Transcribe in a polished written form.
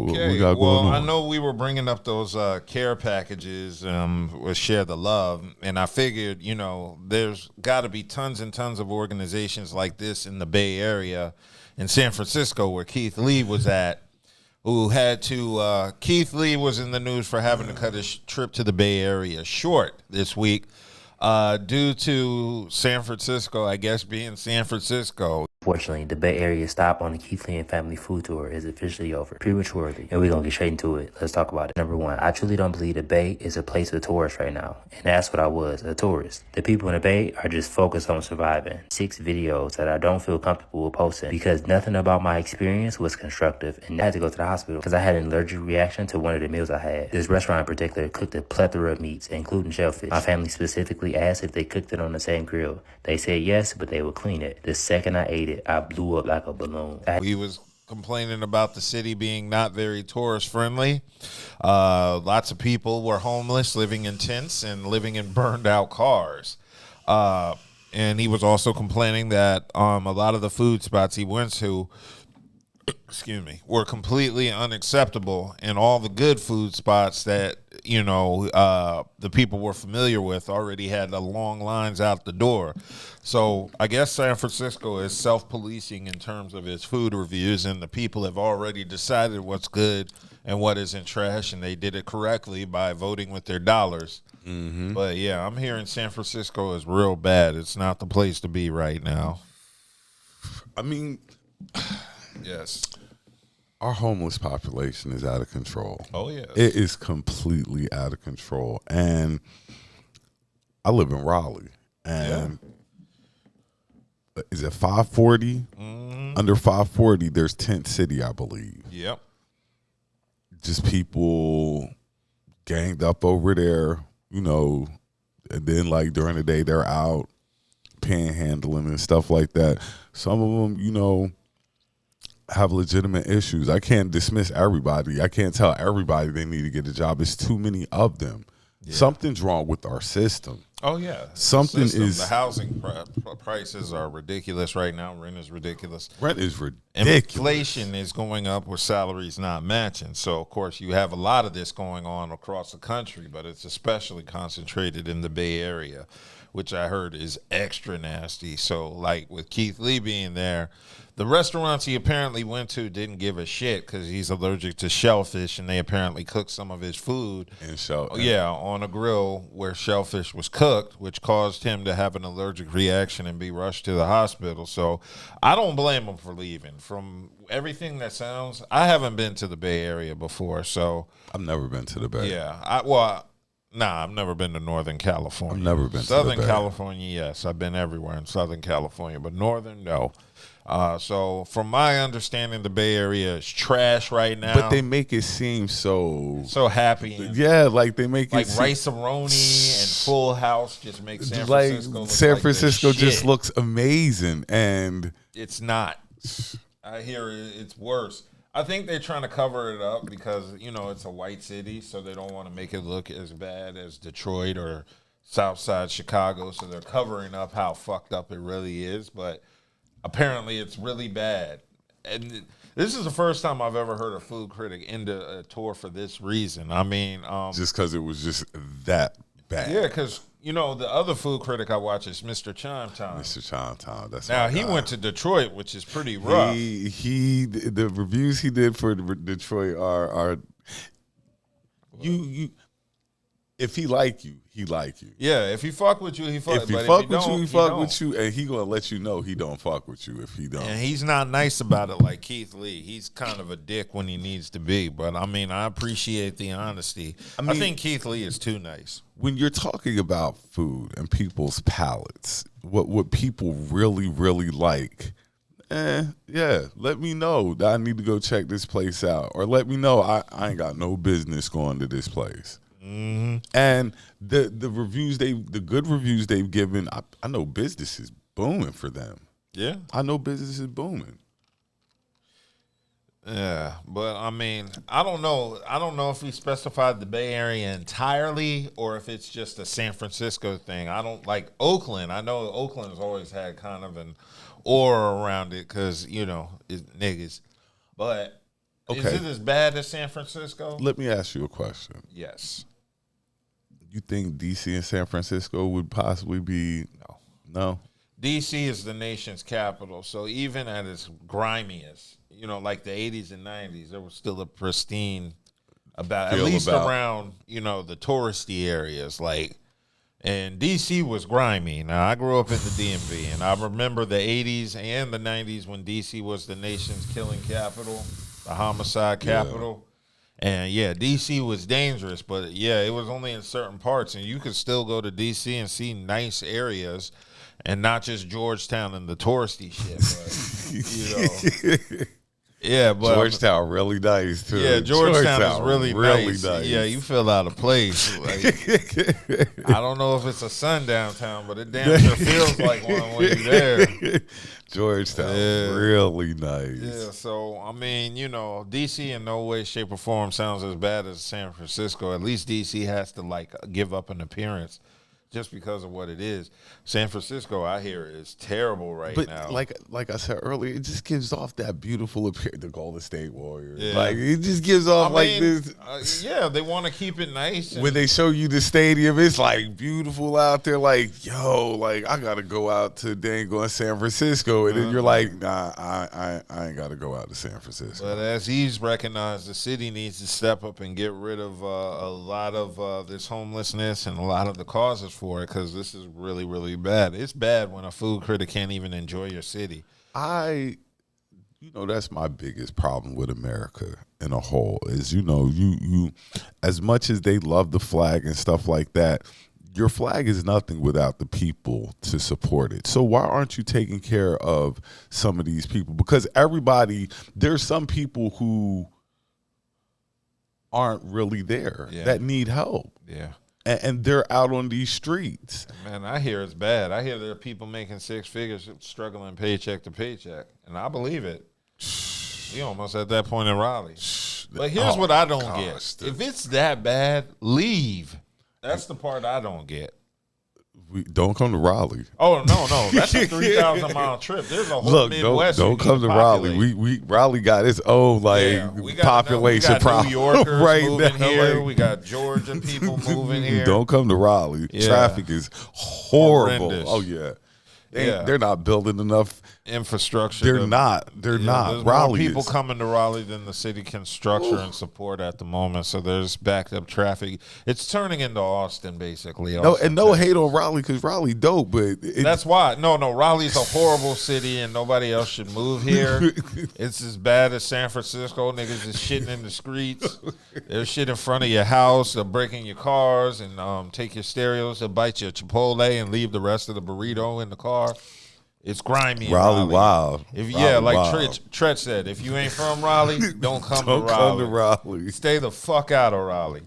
we got going on? I know we were bringing up those care packages with Share the Love, and I figured, there's got to be tons and tons of organizations like this in the Bay Area, in San Francisco, where Keith Lee was at, who had to, Keith Lee was in the news for having to cut his trip to the Bay Area short this week due to San Francisco, I guess, being San Francisco. Fortunately, the Bay Area stop on the Keith Lee and family food tour is officially over prematurely, and we're going to get straight into it. Let's talk about it. Number one, I truly don't believe the Bay is a place for tourists right now, and that's what I was, a tourist. The people in the Bay are just focused on surviving. 6 videos that I don't feel comfortable with posting because nothing about my experience was constructive, and I had to go to the hospital because I had an allergic reaction to one of the meals I had. This restaurant in particular cooked a plethora of meats, including shellfish. My family specifically asked if they cooked it on the same grill. They said yes, but they would clean it. The second I ate it, I blew up like a balloon. He was complaining about the city being not very tourist friendly. Lots of people were homeless, living in tents and living in burned out cars. And he was also complaining that a lot of the food spots he went to, were completely unacceptable, and all the good food spots that the people were familiar with already had the long lines out the door. So I guess San Francisco is self-policing in terms of its food reviews, and the people have already decided what's good and what isn't trash, and they did it correctly by voting with their dollars. Mm-hmm. But yeah, I'm hearing San Francisco is real bad. It's not the place to be right now. I mean, yes. Our homeless population is out of control. Oh, yeah. It is completely out of control. And I live in Raleigh. And is it 540? Mm-hmm. Under 540, there's Tent City, I believe. Yep. Just people ganged up over there, and then, like, during the day, they're out panhandling and stuff like that. Some of them, have legitimate issues. I can't dismiss everybody. I can't tell everybody they need to get a job. It's too many of them. Yeah. Something's wrong with our system. Oh, yeah. The housing prices are ridiculous right now. Rent is ridiculous. Inflation is going up with salaries not matching. So, of course, you have a lot of this going on across the country, but it's especially concentrated in the Bay Area, which I heard is extra nasty. So, like with Keith Lee being there, the restaurants he apparently went to didn't give a shit because he's allergic to shellfish, and they apparently cooked some of his food on a grill where shellfish was cooked, which caused him to have an allergic reaction and be rushed to the hospital. So I don't blame him for leaving. From everything that sounds, I haven't been to the Bay Area before, so I've never been to the Bay. Yeah, I've never been to Northern California. I've never been Southern to the Bay. California, yes. I've been everywhere in Southern California, but Northern, no. So from my understanding, the Bay Area is trash right now. But they make it seem so happy. Yeah, like they make like it Rice-A-Roni and Full House just make San Francisco look San like Francisco just shit. looks amazing, and it's not. I hear it's worse. I think they're trying to cover it up because it's a white city, so they don't want to make it look as bad as Detroit or Southside Chicago. So they're covering up how fucked up it really is, but apparently it's really bad. And this is the first time I've ever heard a food critic end a tour for this reason. I mean, just because it was just that bad. Yeah, because the other food critic I watch is Mr. Chime-Time. Mr. Chime-Time, that's now he went to Detroit, which is pretty rough. The reviews he did for Detroit are you. If he like you, he like you. Yeah, if he fuck with you, he fuck. If he fuck with you, he fuck with you, and he gonna let you know he don't fuck with you if he don't. And he's not nice about it like Keith Lee. He's kind of a dick when he needs to be. But I mean, I appreciate the honesty. I think Keith Lee is too nice. When you're talking about food and people's palates, what people really, really like, let me know that I need to go check this place out, or let me know I ain't got no business going to this place. Mm-hmm. And the reviews the good reviews they've given, I know business is booming for them. Yeah, I know business is booming. Yeah, but I mean, I don't know if he specified the Bay Area entirely or if it's just a San Francisco thing. I don't like Oakland. I know Oakland's always had kind of an aura around it because it's niggas, but Okay. Is it as bad as San Francisco? Let me ask you a question. Yes. You think D.C. and San Francisco would possibly be? No. D.C. is the nation's capital, so even at its grimiest, like the 80s and 90s, there was still a pristine at least around, the touristy areas, and D.C. was grimy. Now, I grew up in the DMV, and I remember the 80s and the 90s when D.C. was the nation's killing capital, the homicide capital. And, D.C. was dangerous, but, it was only in certain parts, and you could still go to D.C. and see nice areas and not just Georgetown and the touristy shit, but, but Georgetown really nice too. Yeah, Georgetown is really nice. Yeah, you feel out of place. I don't know if it's a sundown town, but it damn sure feels like one when you're there. Georgetown, really nice. Yeah, so I mean, DC in no way, shape, or form sounds as bad as San Francisco. At least DC has to give up an appearance just because of what it is. San Francisco, I hear, is terrible now. But like I said earlier, it just gives off that beautiful appearance. The Golden State Warriors. Yeah. It just gives off this. They want to keep it nice. When they show you the stadium, it's beautiful out there. I got to go out to dang San Francisco. And then you're like, nah, I ain't got to go out to San Francisco. But as he's recognized, the city needs to step up and get rid of a lot of this homelessness and a lot of the causes for it, because this is really, really bad. It's bad when a food critic can't even enjoy your city. That's my biggest problem with America in a whole is, you as much as they love the flag and stuff like that, your flag is nothing without the people to support it. So why aren't you taking care of some of these people? Because there's some people who aren't really there that need help. Yeah. And they're out on these streets. Man, I hear it's bad. I hear there are people making six figures struggling paycheck to paycheck. And I believe it. We almost at that point in Raleigh. But here's what I don't get. If it's that bad, leave. That's the part I don't get. We don't come to Raleigh. Oh, no. That's a 3,000-mile trip. There's a whole Midwest. Don't come to Raleigh. We Raleigh got its own population problem. We got New Yorkers right moving now, here. We got Georgia people moving here. Don't come to Raleigh. Yeah. Traffic is horrible. Horrendous. Oh yeah. They're not building enough infrastructure. They're not. There's Raleigh more people coming to Raleigh than the city can structure and support at the moment. So there's backed up traffic. It's turning into Austin, basically. No hate on Raleigh, because Raleigh dope, but that's why. No, Raleigh's a horrible city, and nobody else should move here. It's as bad as San Francisco. Niggas is shitting in the streets. They're shit in front of your house. They're breaking your cars and take your stereos. They'll bite your Chipotle and leave the rest of the burrito in the car. It's grimy. Raleigh wild. Tret said, if you ain't from Raleigh, don't come to Raleigh. Come to Raleigh. Stay the fuck out of Raleigh.